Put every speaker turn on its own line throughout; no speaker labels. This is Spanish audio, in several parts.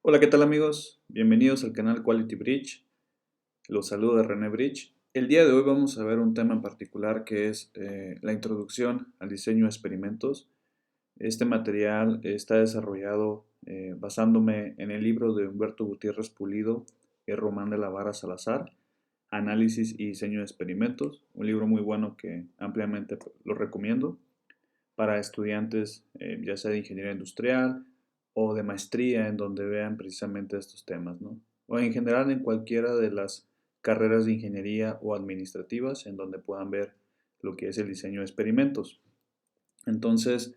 Hola, ¿qué tal amigos? Bienvenidos al canal Quality Bridge. Los saluda René Bridge. El día de hoy vamos a ver un tema en particular que es la introducción al diseño de experimentos. Este material está desarrollado basándome en el libro de Humberto Gutiérrez Pulido y Román de la Vara Salazar, Análisis y Diseño de Experimentos, un libro muy bueno que ampliamente lo recomiendo para estudiantes ya sea de ingeniería industrial o de maestría en donde vean precisamente estos temas, ¿no? O en general en cualquiera de las carreras de ingeniería o administrativas en donde puedan ver lo que es el diseño de experimentos. Entonces,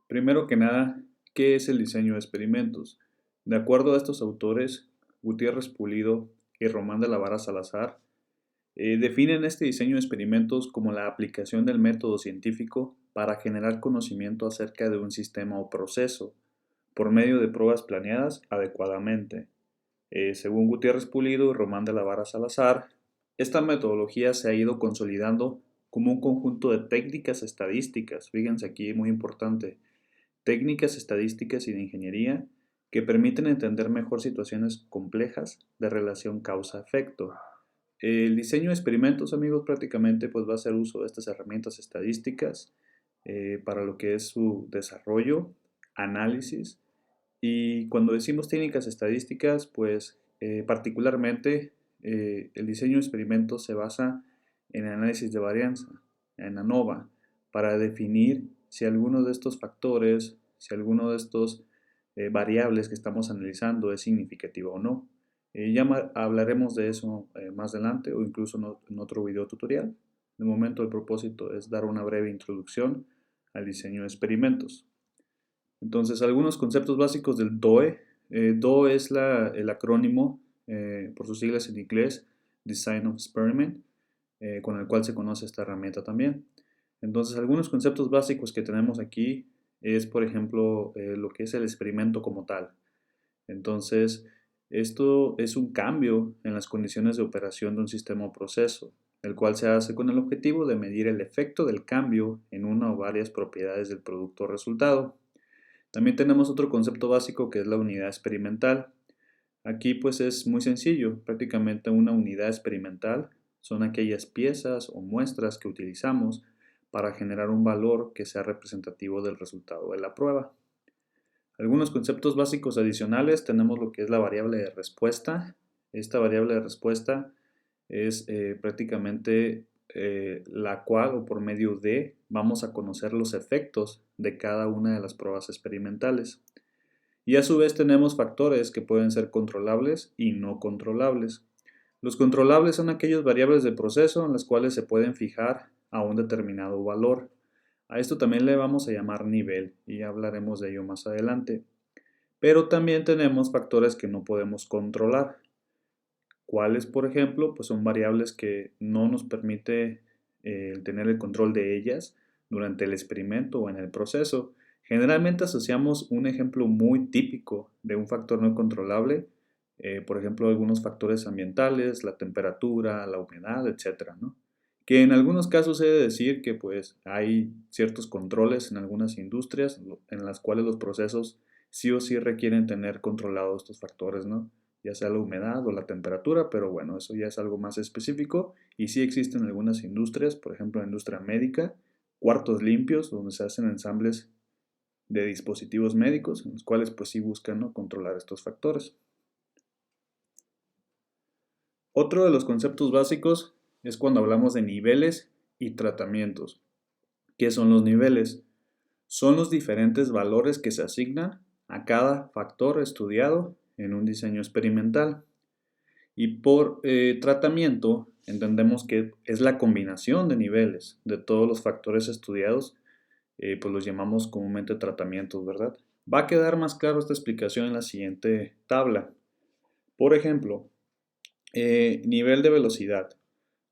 primero que nada, ¿qué es el diseño de experimentos? De acuerdo a estos autores, Gutiérrez Pulido y Román de la Vara Salazar, definen este diseño de experimentos como la aplicación del método científico para generar conocimiento acerca de un sistema o proceso por medio de pruebas planeadas adecuadamente. Según Gutiérrez Pulido y Román de la Vara Salazar, esta metodología se ha ido consolidando como un conjunto de técnicas estadísticas, fíjense aquí muy importante, técnicas estadísticas y de ingeniería que permiten entender mejor situaciones complejas de relación causa-efecto. El diseño de experimentos, amigos, prácticamente pues va a hacer uso de estas herramientas estadísticas para lo que es su desarrollo, análisis y cuando decimos técnicas estadísticas, pues particularmente el diseño de experimentos se basa en el análisis de varianza, en ANOVA, para definir si alguno de estos factores, si alguno de estos variables que estamos analizando es significativo o no. Ya hablaremos de eso más adelante o incluso en otro video tutorial. De momento el propósito es dar una breve introducción al diseño de experimentos. Entonces, algunos conceptos básicos del DOE. DOE es el acrónimo, por sus siglas en inglés, Design of Experiment, con el cual se conoce esta herramienta también. Entonces, algunos conceptos básicos que tenemos aquí es, por ejemplo, lo que es el experimento como tal. Entonces, esto es un cambio en las condiciones de operación de un sistema o proceso, el cual se hace con el objetivo de medir el efecto del cambio en una o varias propiedades del producto o resultado. También tenemos otro concepto básico que es la unidad experimental. Aquí pues es muy sencillo, prácticamente una unidad experimental son aquellas piezas o muestras que utilizamos para generar un valor que sea representativo del resultado de la prueba. Algunos conceptos básicos adicionales tenemos lo que es la variable de respuesta. Esta variable de respuesta es prácticamente la cual o por medio de vamos a conocer los efectos de cada una de las pruebas experimentales. Y a su vez tenemos factores que pueden ser controlables y no controlables. Los controlables son aquellas variables de proceso en las cuales se pueden fijar a un determinado valor. A esto también le vamos a llamar nivel y ya hablaremos de ello más adelante. Pero también tenemos factores que no podemos controlar. ¿Cuáles, por ejemplo? Pues son variables que no nos permite tener el control de ellas durante el experimento o en el proceso. Generalmente asociamos un ejemplo muy típico de un factor no controlable, por ejemplo, algunos factores ambientales, la temperatura, la humedad, etcétera, ¿no? Que en algunos casos he de decir que pues hay ciertos controles en algunas industrias en las cuales los procesos sí o sí requieren tener controlados estos factores, ¿no? Ya sea la humedad o la temperatura, pero bueno, eso ya es algo más específico y sí existen algunas industrias, por ejemplo, la industria médica, cuartos limpios, donde se hacen ensambles de dispositivos médicos, en los cuales pues sí buscan, ¿no?, controlar estos factores. Otro de los conceptos básicos es cuando hablamos de niveles y tratamientos. ¿Qué son los niveles? Son los diferentes valores que se asignan a cada factor estudiado en un diseño experimental. Y por tratamiento entendemos que es la combinación de niveles de todos los factores estudiados, pues los llamamos comúnmente tratamientos, ¿verdad? Va a quedar más claro esta explicación en la siguiente tabla. Por ejemplo, nivel de velocidad.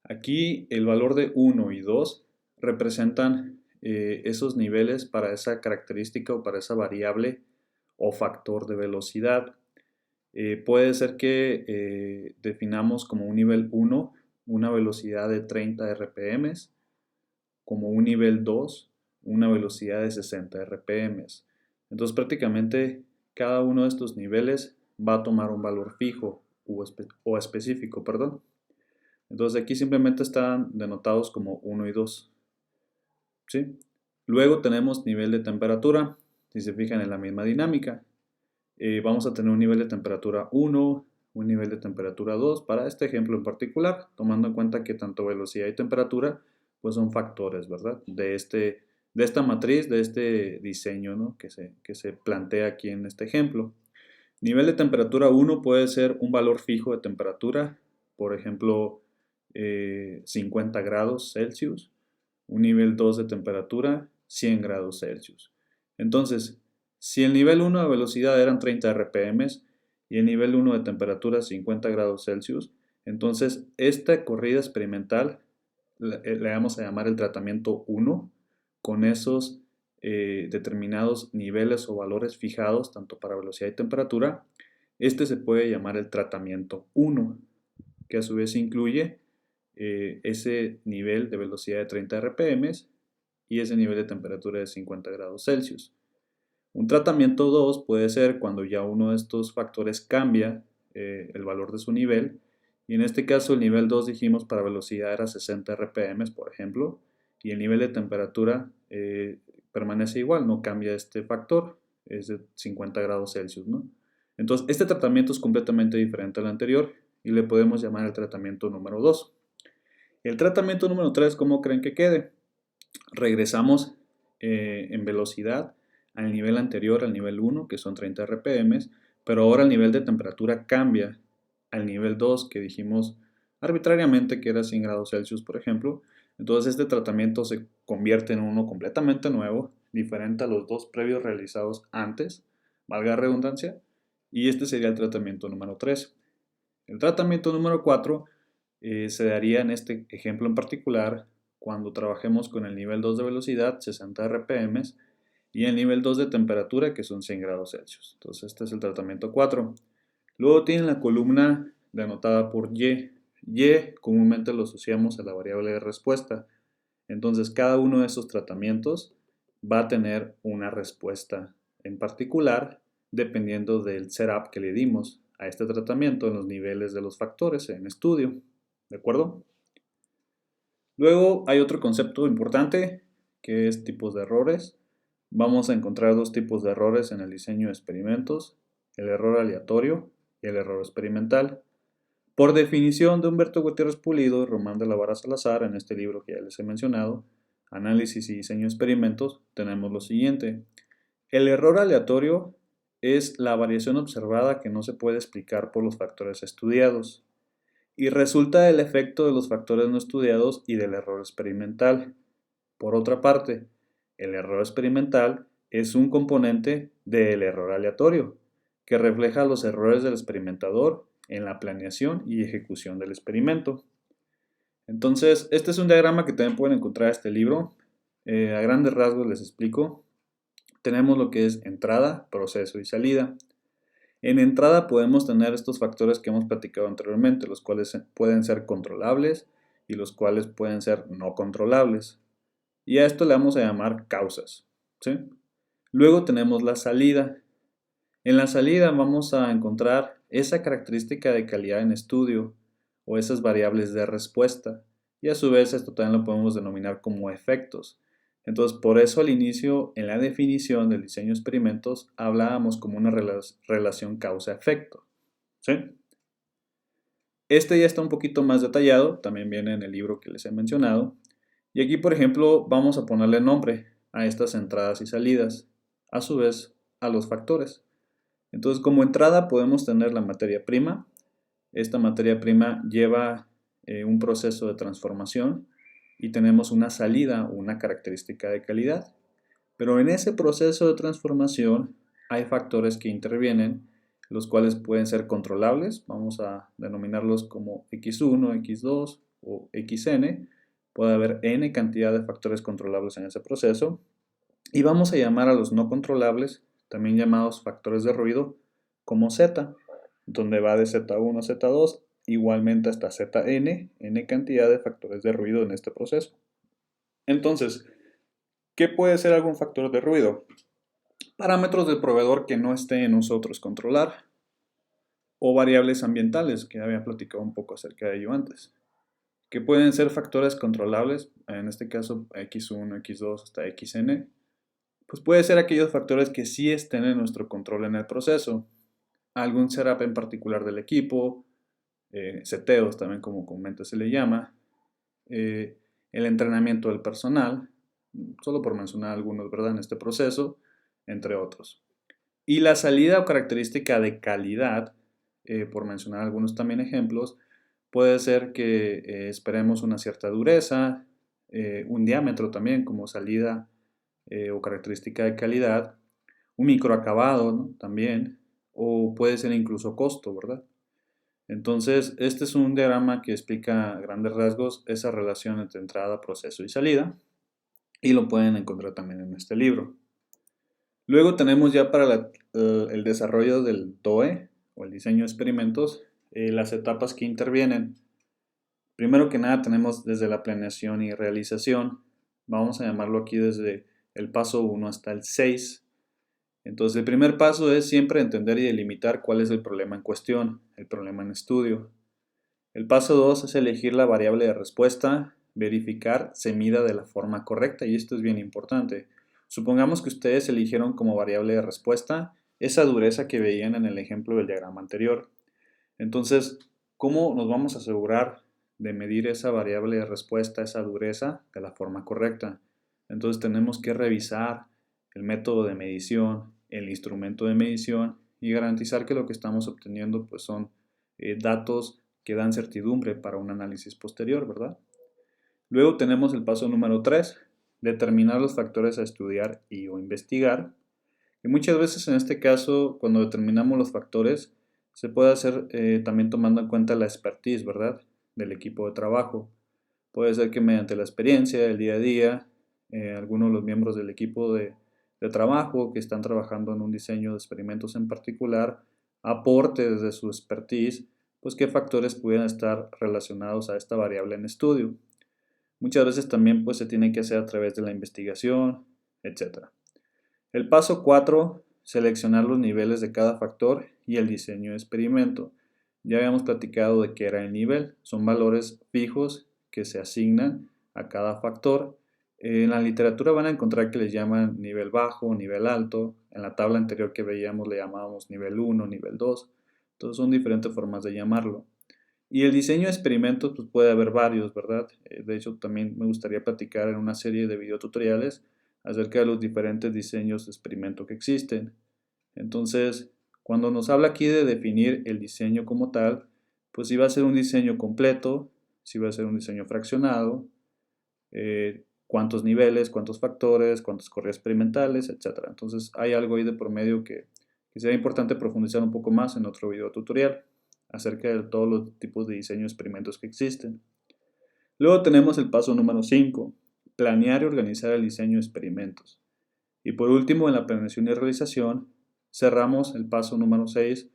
Aquí el valor de 1 y 2 representan esos niveles para esa característica o para esa variable o factor de velocidad. Puede ser que definamos como un nivel 1 una velocidad de 30 RPM, como un nivel 2 una velocidad de 60 RPM. Entonces prácticamente cada uno de estos niveles va a tomar un valor fijo o específico, perdón. Entonces aquí simplemente están denotados como 1 y 2. ¿Sí? Luego tenemos nivel de temperatura. Si se fijan en la misma dinámica, vamos a tener un nivel de temperatura 1, un nivel de temperatura 2 para este ejemplo en particular, tomando en cuenta que tanto velocidad y temperatura pues son factores, ¿verdad? De esta matriz, de este diseño, ¿no? que se plantea aquí en este ejemplo. Nivel de temperatura 1 puede ser un valor fijo de temperatura, por ejemplo, 50 grados Celsius. Un nivel 2 de temperatura, 100 grados Celsius. Entonces, si el nivel 1 de velocidad eran 30 RPM y el nivel 1 de temperatura 50 grados Celsius, entonces esta corrida experimental le vamos a llamar el tratamiento 1 con esos determinados niveles o valores fijados tanto para velocidad y temperatura. Este se puede llamar el tratamiento 1, que a su vez incluye ese nivel de velocidad de 30 RPM y ese nivel de temperatura de 50 grados Celsius. Un tratamiento 2 puede ser cuando ya uno de estos factores cambia el valor de su nivel, y en este caso el nivel 2 dijimos para velocidad era 60 RPM, por ejemplo, y el nivel de temperatura permanece igual, no cambia este factor, es de 50 grados Celsius, ¿no? Entonces este tratamiento es completamente diferente al anterior y le podemos llamar el tratamiento número 2. El tratamiento número 3, ¿cómo creen que quede? Regresamos en velocidad al nivel anterior, al nivel 1, que son 30 RPM, pero ahora el nivel de temperatura cambia al nivel 2, que dijimos arbitrariamente que era 100 grados Celsius, por ejemplo. Entonces este tratamiento se convierte en uno completamente nuevo, diferente a los dos previos realizados antes, valga la redundancia, y este sería el tratamiento número 3. El tratamiento número 4 se daría en este ejemplo en particular cuando trabajemos con el nivel 2 de velocidad, 60 RPM, y el nivel 2 de temperatura, que son 100 grados Celsius. Entonces este es el tratamiento 4. Luego tienen la columna denotada por Y. Y comúnmente lo asociamos a la variable de respuesta. Entonces cada uno de esos tratamientos va a tener una respuesta en particular dependiendo del setup que le dimos a este tratamiento en los niveles de los factores en estudio. ¿De acuerdo? Luego hay otro concepto importante que es tipos de errores. Vamos a encontrar dos tipos de errores en el diseño de experimentos, el error aleatorio y el error experimental. Por definición de Humberto Gutiérrez Pulido y Román de la Vara Salazar, en este libro que ya les he mencionado, Análisis y diseño de experimentos, tenemos lo siguiente. El error aleatorio es la variación observada que no se puede explicar por los factores estudiados y resulta del efecto de los factores no estudiados y del error experimental. Por otra parte, el error experimental es un componente del error aleatorio, que refleja los errores del experimentador en la planeación y ejecución del experimento. Entonces, este es un diagrama que también pueden encontrar en este libro. A grandes rasgos les explico. Tenemos lo que es entrada, proceso y salida. En entrada podemos tener estos factores que hemos platicado anteriormente, los cuales pueden ser controlables y los cuales pueden ser no controlables. Y a esto le vamos a llamar causas, ¿sí? Luego tenemos la salida. En la salida vamos a encontrar esa característica de calidad en estudio o esas variables de respuesta. Y a su vez esto también lo podemos denominar como efectos. Entonces, por eso al inicio, en la definición del diseño de experimentos, hablábamos como una relación causa-efecto, ¿sí? Este ya está un poquito más detallado, también viene en el libro que les he mencionado. Y aquí, por ejemplo, vamos a ponerle nombre a estas entradas y salidas, a su vez a los factores. Entonces, como entrada podemos tener la materia prima. Esta materia prima lleva un proceso de transformación y tenemos una salida, una característica de calidad. Pero en ese proceso de transformación hay factores que intervienen, los cuales pueden ser controlables, vamos a denominarlos como X1, X2 o XN. Puede haber N cantidad de factores controlables en ese proceso. Y vamos a llamar a los no controlables, también llamados factores de ruido, como Z, donde va de Z1 a Z2, igualmente hasta Zn, N cantidad de factores de ruido en este proceso. Entonces, ¿qué puede ser algún factor de ruido? Parámetros del proveedor que no esté en nosotros controlar. o variables ambientales, que había platicado un poco acerca de ello antes, que pueden ser factores controlables, en este caso x1, x2 hasta xn, pues puede ser aquellos factores que sí estén en nuestro control en el proceso, algún setup en particular del equipo, seteos también como comúnmente se le llama, el entrenamiento del personal, solo por mencionar algunos, ¿verdad? En este proceso, entre otros. Y la salida o característica de calidad, por mencionar algunos también ejemplos, puede ser que esperemos una cierta dureza, un diámetro también como salida o característica de calidad, un microacabado, ¿no? También, o puede ser incluso costo, ¿verdad? Entonces, este es un diagrama que explica a grandes rasgos esa relación entre entrada, proceso y salida, y lo pueden encontrar también en este libro. Luego tenemos ya para el desarrollo del DOE, o el diseño de experimentos, las etapas que intervienen. Primero que nada tenemos desde la planeación y realización, vamos a llamarlo aquí desde el paso 1 hasta el 6. Entonces el primer paso es siempre entender y delimitar cuál es el problema en cuestión, el problema en estudio. El paso 2 es elegir la variable de respuesta, verificar se mida de la forma correcta, y esto es bien importante. Supongamos que ustedes eligieron como variable de respuesta esa dureza que veían en el ejemplo del diagrama anterior. Entonces, ¿cómo nos vamos a asegurar de medir esa variable de respuesta, esa dureza, de la forma correcta? Entonces tenemos que revisar el método de medición, el instrumento de medición y garantizar que lo que estamos obteniendo pues son datos que dan certidumbre para un análisis posterior, ¿verdad? Luego tenemos el paso número 3, determinar los factores a estudiar y o investigar. Y muchas veces en este caso, cuando determinamos los factores, se puede hacer también tomando en cuenta la expertise, ¿verdad? Del equipo de trabajo. Puede ser que mediante la experiencia del día a día, algunos de los miembros del equipo de trabajo que están trabajando en un diseño de experimentos en particular, aporte desde su expertise, pues qué factores pudieran estar relacionados a esta variable en estudio. Muchas veces también pues se tiene que hacer a través de la investigación, etc. El paso 4, seleccionar los niveles de cada factor y el diseño de experimento. Ya habíamos platicado de qué era el nivel, son valores fijos que se asignan a cada factor. En la literatura van a encontrar que les llaman nivel bajo, nivel alto. En la tabla anterior que veíamos le llamábamos nivel 1, nivel 2. Entonces son diferentes formas de llamarlo. Y el diseño de experimentos pues puede haber varios, ¿verdad? De hecho también me gustaría platicar en una serie de videotutoriales acerca de los diferentes diseños de experimento que existen. Entonces, cuando nos habla aquí de definir el diseño como tal, pues si va a ser un diseño completo, si va a ser un diseño fraccionado, cuántos niveles, cuántos factores, cuántas corridas experimentales, etc. Entonces hay algo ahí de por medio que sería importante profundizar un poco más en otro video tutorial acerca de todos los tipos de diseño de experimentos que existen. Luego tenemos el paso número 5, planear y organizar el diseño de experimentos. Y por último, en la planeación y realización, cerramos el paso número 6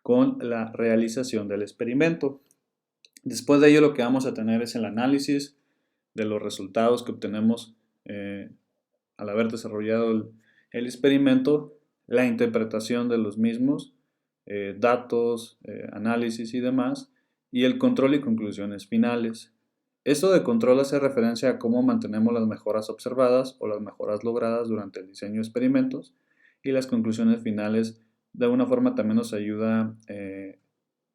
con la realización del experimento. Después de ello lo que vamos a tener es el análisis de los resultados que obtenemos al haber desarrollado el experimento, la interpretación de los mismos, datos, análisis y demás, y el control y conclusiones finales. Esto de control hace referencia a cómo mantenemos las mejoras observadas o las mejoras logradas durante el diseño de experimentos, y las conclusiones finales de alguna forma también nos ayuda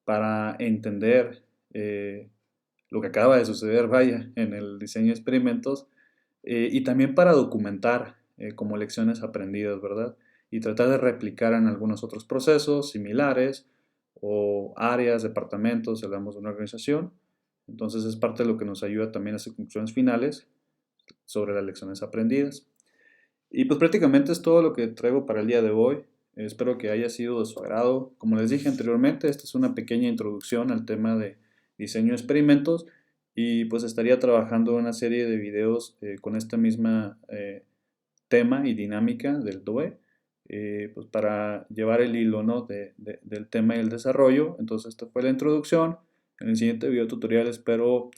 para entender lo que acaba de suceder, vaya, en el diseño de experimentos, y también para documentar como lecciones aprendidas, ¿verdad? Y tratar de replicar en algunos otros procesos similares o áreas, departamentos, si hablamos de una organización. Entonces es parte de lo que nos ayuda también a hacer conclusiones finales sobre las lecciones aprendidas. Y pues prácticamente es todo lo que traigo para el día de hoy. Espero que haya sido de su agrado. Como les dije anteriormente, esta es una pequeña introducción al tema de diseño de experimentos, y pues estaría trabajando en una serie de videos con esta misma tema y dinámica del DOE, pues para llevar el hilo, ¿no? del tema y el desarrollo. Entonces esta fue la introducción. En el siguiente video tutorial espero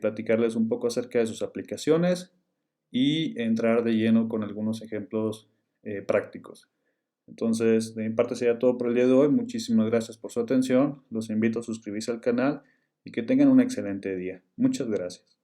platicarles un poco acerca de sus aplicaciones y entrar de lleno con algunos ejemplos prácticos. Entonces, de mi parte sería todo por el día de hoy. Muchísimas gracias por su atención. Los invito a suscribirse al canal y que tengan un excelente día. Muchas gracias.